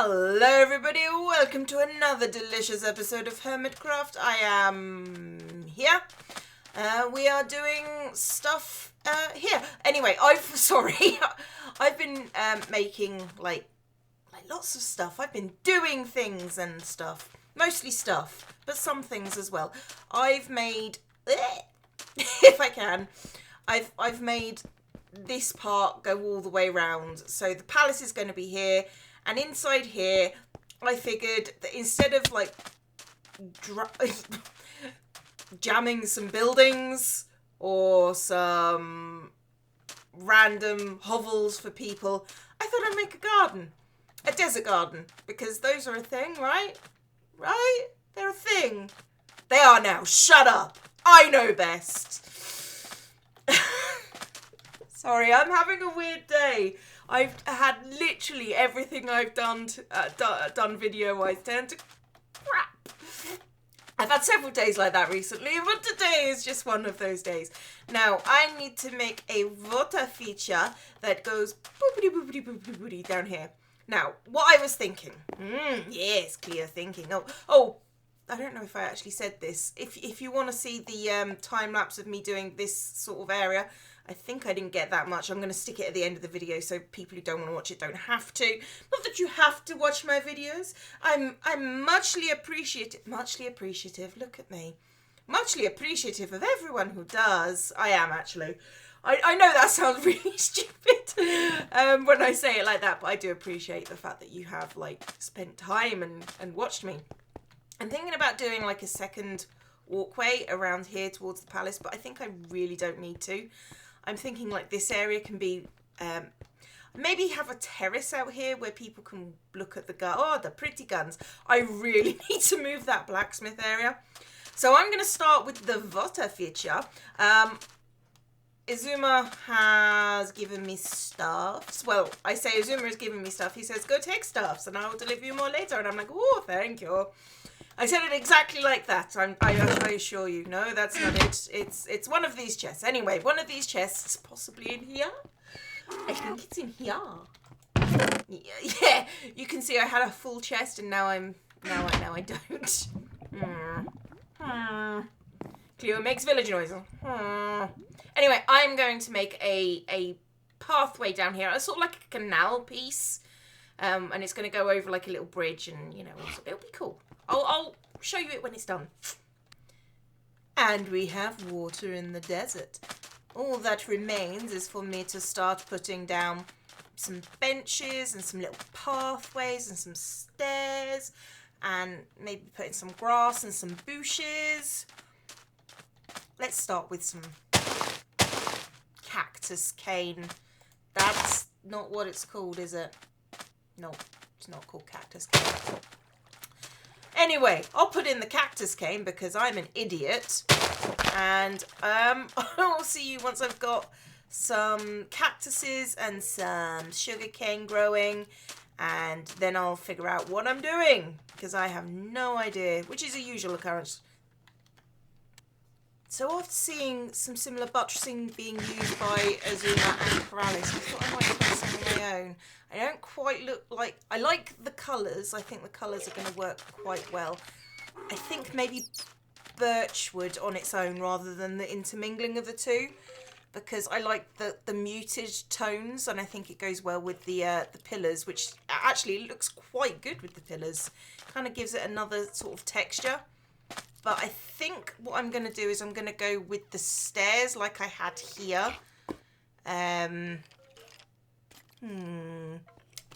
Hello everybody, welcome to another delicious episode of Hermitcraft. I am here. We are doing stuff here. Anyway, I've been making like lots of stuff. I've been doing things and stuff. Mostly stuff, but some things as well. I've made if I can, I've made this part go all the way round. So the palace is going to be here. And inside here, I figured that instead of like jamming some buildings or some random hovels for people, I thought I'd make a garden, a desert garden, because those are a thing, right? Right? They're a thing. They are now. Shut up. I know best. Sorry, I'm having a weird day. I've had literally everything I've done video-wise turned to crap. I've had several days like that recently, but today is just one of those days. Now, I need to make a water feature that goes boopity boopity boopity boopity down here. Now, what I was thinking, yes, clear thinking. Oh, I don't know if I actually said this. If you want to see the time lapse of me doing this sort of area, I think I didn't get that much. I'm going to stick it at the end of the video so people who don't want to watch it don't have to. Not that you have to watch my videos. I'm muchly appreciative. Look at me. Muchly appreciative of everyone who does. I am actually. I know that sounds really stupid when I say it like that, but I do appreciate the fact that you have like spent time and watched me. I'm thinking about doing like a second walkway around here towards the palace, but I think I really don't need to. I'm thinking like this area can be, maybe have a terrace out here where people can look at the pretty guns. I really need to move that blacksmith area. So I'm going to start with the water feature. Izuma has given me stuffs. Well, I say Izuma has given me stuff. He says, go take stuffs and I will deliver you more later. And I'm like, oh, thank you. I said it exactly like that. I assure you. No, that's not it. It's one of these chests. Anyway, one of these chests, possibly in here. I think it's in here. Yeah. You can see I had a full chest, and now I don't. Cleo makes village noises. Anyway, I'm going to make a pathway down here. It's sort of like a canal piece, and it's going to go over like a little bridge, and it'll be cool. I'll show you it when it's done. And we have water in the desert. All that remains is for me to start putting down some benches and some little pathways and some stairs and maybe putting some grass and some bushes. Let's start with some cactus cane. That's not what it's called, is it? No, it's not called cactus cane. Anyway, I'll put in the cactus cane because I'm an idiot. And I'll see you once I've got some cactuses and some sugar cane growing. And then I'll figure out what I'm doing because I have no idea, which is a usual occurrence. So after seeing some similar buttressing being used by Azuma and Corrales, I thought I might try some of my own. I don't quite look like... I like the colours. I think the colours are going to work quite well. I think maybe birchwood on its own rather than the intermingling of the two. Because I like the muted tones and I think it goes well with the pillars, which actually looks quite good with the pillars. Kind of gives it another sort of texture. But I think what I'm going to do is I'm going to go with the stairs like I had here.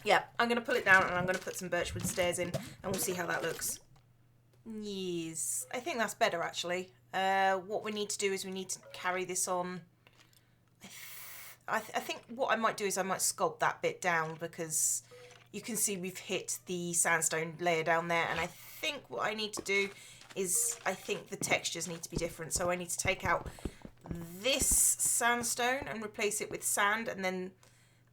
Yeah, I'm going to pull it down and I'm going to put some birchwood stairs in and we'll see how that looks. Yes, I think that's better actually. What we need to do is we need to carry this on. I think what I might do is I might sculpt that bit down because you can see we've hit the sandstone layer down there, and I think what I need to do is I think the textures need to be different. So I need to take out this sandstone and replace it with sand and then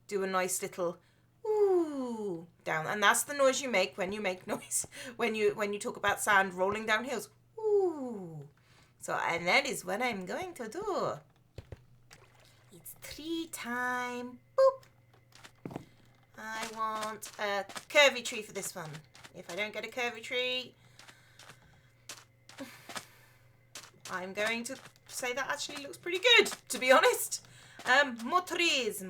do a nice little ooh down. And that's the noise you make when you make noise when you talk about sand rolling down hills. Ooh. So, and that is what I'm going to do. It's tree time. Boop. I want want a curvy tree for this one. If I don't get a curvy tree, I'm going to say that actually looks pretty good, to be honest. More trees.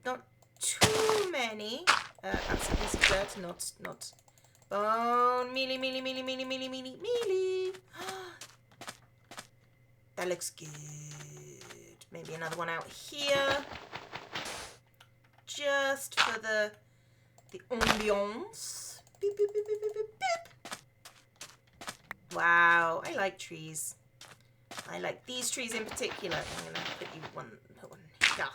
Not too many. That's a piece of dirt, not bone. Mealy. That looks good. Maybe another one out here. Just for the ambiance. Beep, beep, beep, beep, beep, beep. Wow, I like trees. I like these trees in particular. I'm gonna put one here.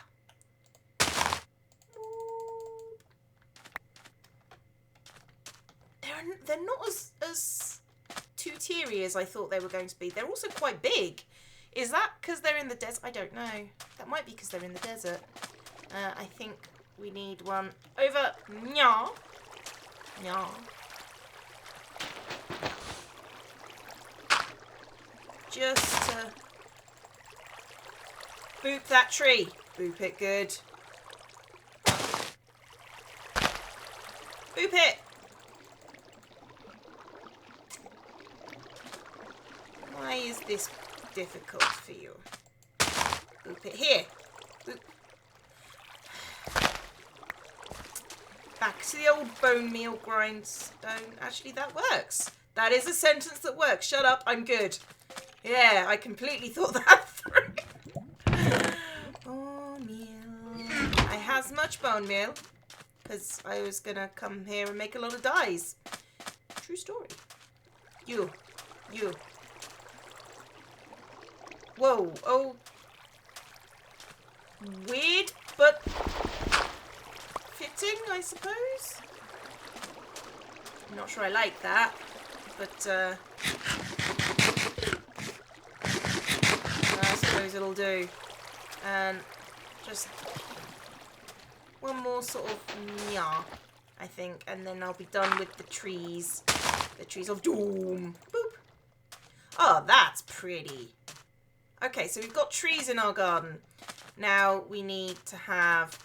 They're not as two-tiery as I thought they were going to be. They're also quite big. Is that because they're in the desert? I don't know. That might be because they're in the desert. I think we need one over. Nya. Just to boop that tree. Boop it good. Boop it. Why is this difficult for you? Boop it here. Boop. Back to the old bone meal grindstone. Actually, that works. That is a sentence that works. Shut up, I'm good. Yeah, I completely thought that through. Bone meal. I has much bone meal because I was gonna come here and make a lot of dyes. True story. You. Whoa, oh. Weird, but fitting, I suppose. I'm not sure I like that, but I suppose it'll do. And just one more sort of nya, I think, and then I'll be done with the trees. The trees of doom. Boop. Oh, that's pretty. Okay, so we've got trees in our garden. Now we need to have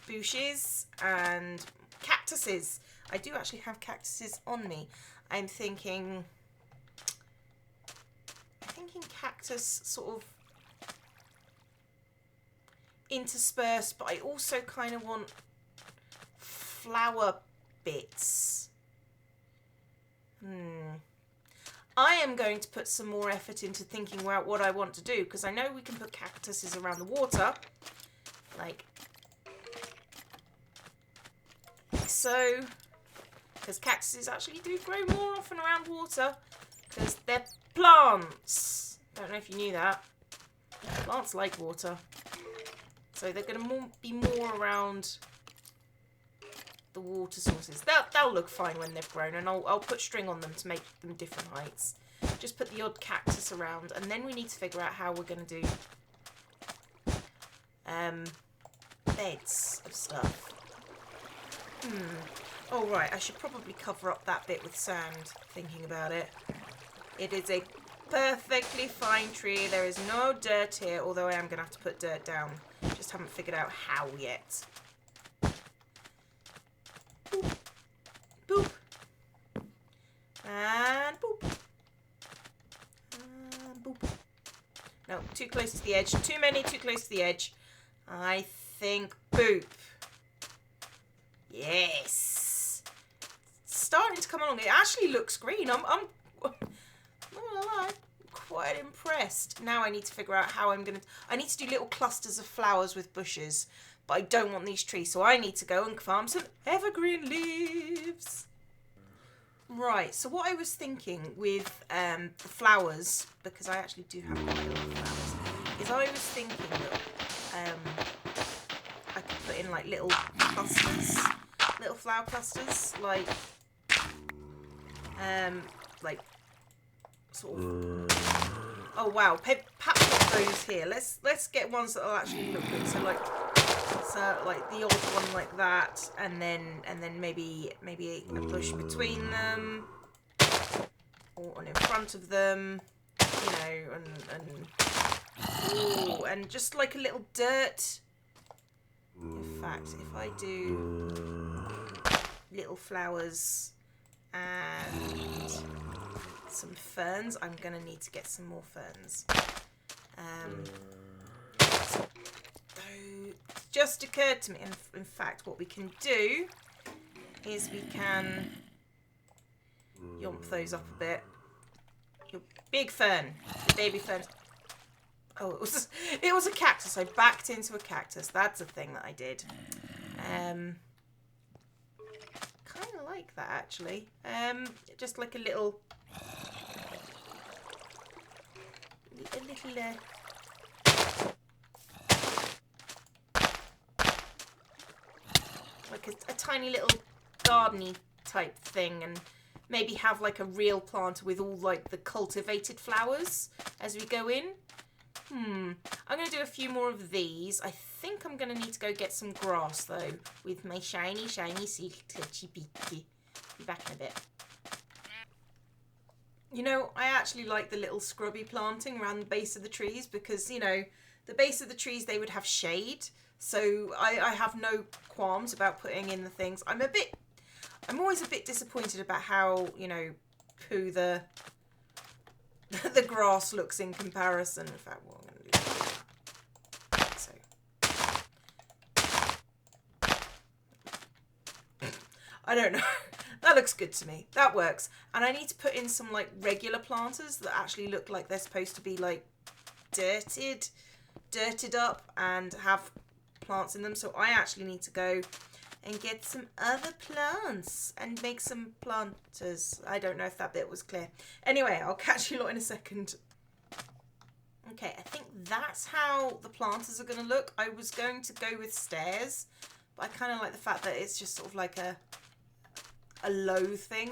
bushes and cactuses. I do actually have cactuses on me. I'm thinking cactus sort of interspersed, but I also kind of want flower bits. I am going to put some more effort into thinking about what I want to do, because I know we can put cactuses around the water, like so, because cactuses actually do grow more often around water, because they're plants. Don't know if you knew that. Plants like water, so they're going to be more around the water sources. They'll look fine when they've grown, and I'll put string on them to make them different heights. Just put the odd cactus around, and then we need to figure out how we're going to do beds of stuff. Oh right, I should probably cover up that bit with sand, thinking about it. It is a perfectly fine tree. There is no dirt here, although I am going to have to put dirt down. Just haven't figured out how yet. Boop. Boop. And boop. And boop. No, too close to the edge. Too many, too close to the edge. I think boop. Yes. It's starting to come along. It actually looks green. I'm not gonna lie, quite impressed. Now I need to figure out how I need to do little clusters of flowers with bushes. But I don't want these trees, so I need to go and farm some evergreen leaves. Right, so what I was thinking with the flowers, because I actually do have quite a lot of flowers, is I was thinking that I could put in like little clusters, little flower clusters, like sort of. Oh wow, perhaps not those here. Let's get ones that'll actually look good. So like the odd one like that, and then maybe a bush between them, or in front of them, you know, and just like a little dirt fact, if I do little flowers and some ferns, I'm going to need to get some more ferns. So just occurred to me, in fact, what we can do is we can yomp those up a bit. Your big fern, the baby fern. Oh, it was a cactus. I backed into a cactus. That's a thing that I did. Kind of like that, actually. Just like a little... like a tiny little gardeny type thing, and maybe have like a real plant with all like the cultivated flowers as we go in. I'm going to do a few more of these. I think I'm going to need to go get some grass though with my shiny silky beaky. Be back in a bit. You know, I actually like the little scrubby planting around the base of the trees because, you know, the base of the trees, they would have shade. So I have no qualms about putting in the things. I'm always a bit disappointed about how, you know, poo the grass looks in comparison. In fact, what I'm going to do is so. I don't know. That looks good to me. That works. And I need to put in some like regular planters that actually look like they're supposed to be like dirted up and have plants in them. So I actually need to go and get some other plants and make some planters. I don't know if that bit was clear. Anyway, I'll catch you lot in a second. Okay, I think that's how the planters are going to look. I was going to go with stairs, but I kind of like the fact that it's just sort of like a low thing,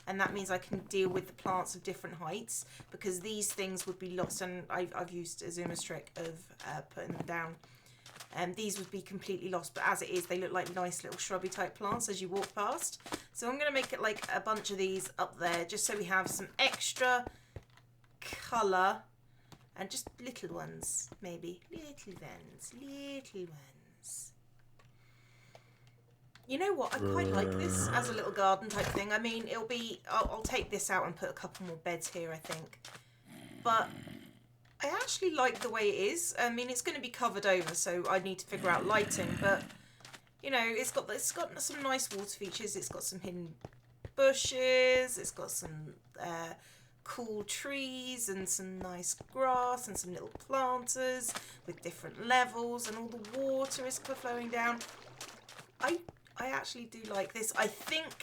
and that means I can deal with the plants of different heights, because these things would be lost, and I've used Azuma's trick of putting them down, and these would be completely lost, but as it is, they look like nice little shrubby type plants as you walk past. So I'm going to make it like a bunch of these up there, just so we have some extra colour, and just little ones, maybe. Little ones. You know what? I quite like this as a little garden type thing. I mean, it'll be... I'll take this out and put a couple more beds here, I think. But I actually like the way it is. I mean, it's going to be covered over, so I need to figure out lighting. But, you know, it's got some nice water features. It's got some hidden bushes. It's got some cool trees and some nice grass and some little planters with different levels. And all the water is flowing down. I actually do like this. I think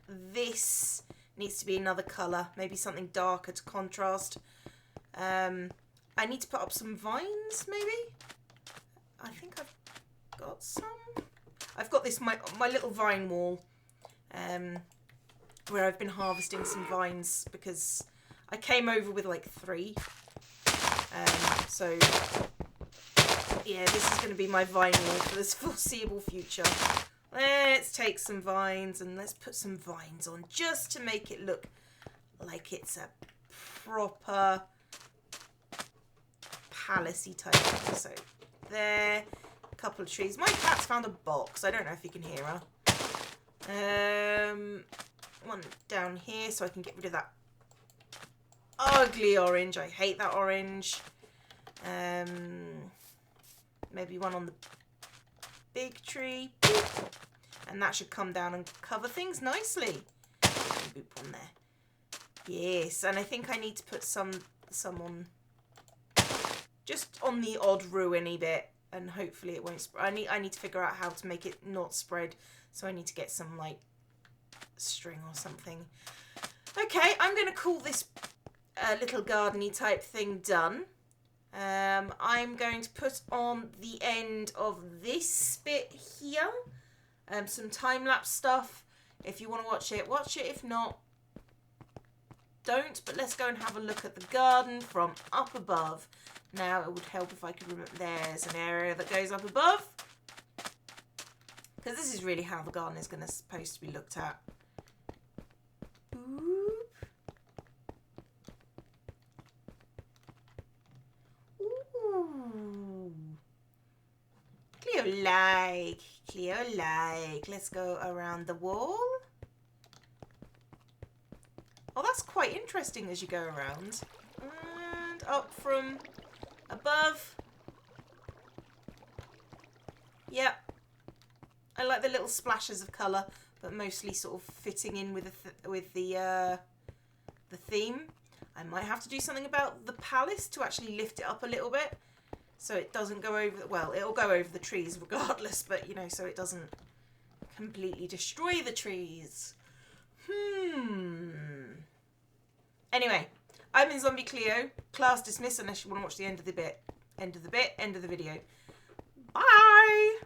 this needs to be another colour. Maybe something darker to contrast. I need to put up some vines, maybe? I think I've got some. I've got this, my little vine wall, where I've been harvesting some vines because I came over with like 3. So, yeah, this is going to be my vine wall for this foreseeable future. Let's take some vines and let's put some vines on just to make it look like it's a proper palacey type thing. So there, a couple of trees. My cat's found a box. I don't know if you can hear her. One down here so I can get rid of that ugly orange. I hate that orange. Maybe one on the big tree, and that should come down and cover things nicely. Boop on there. Yes, and I think I need to put some on, just on the odd ruiny bit, and hopefully it won't spread. I need to figure out how to make it not spread, so I need to get some like string or something. Okay, I'm going to call this little gardeny type thing done. I'm going to put on the end of this bit here some time-lapse stuff. If you want to watch it, watch it. If not, don't. But let's go and have a look at the garden from up above. Now, it would help if I could remember there's an area that goes up above, because this is really how the garden is supposed to be looked at. Clear like. Cleo-like. Let's go around the wall. Oh, that's quite interesting as you go around. And up from above. Yep. I like the little splashes of colour, but mostly sort of fitting in with the theme. I might have to do something about the palace to actually lift it up a little bit, so it doesn't go over. Well, it'll go over the trees regardless, but you know, so it doesn't completely destroy the trees. Anyway, I'm in Zombie Cleo. Class dismissed unless you want to watch the end of the video. Bye.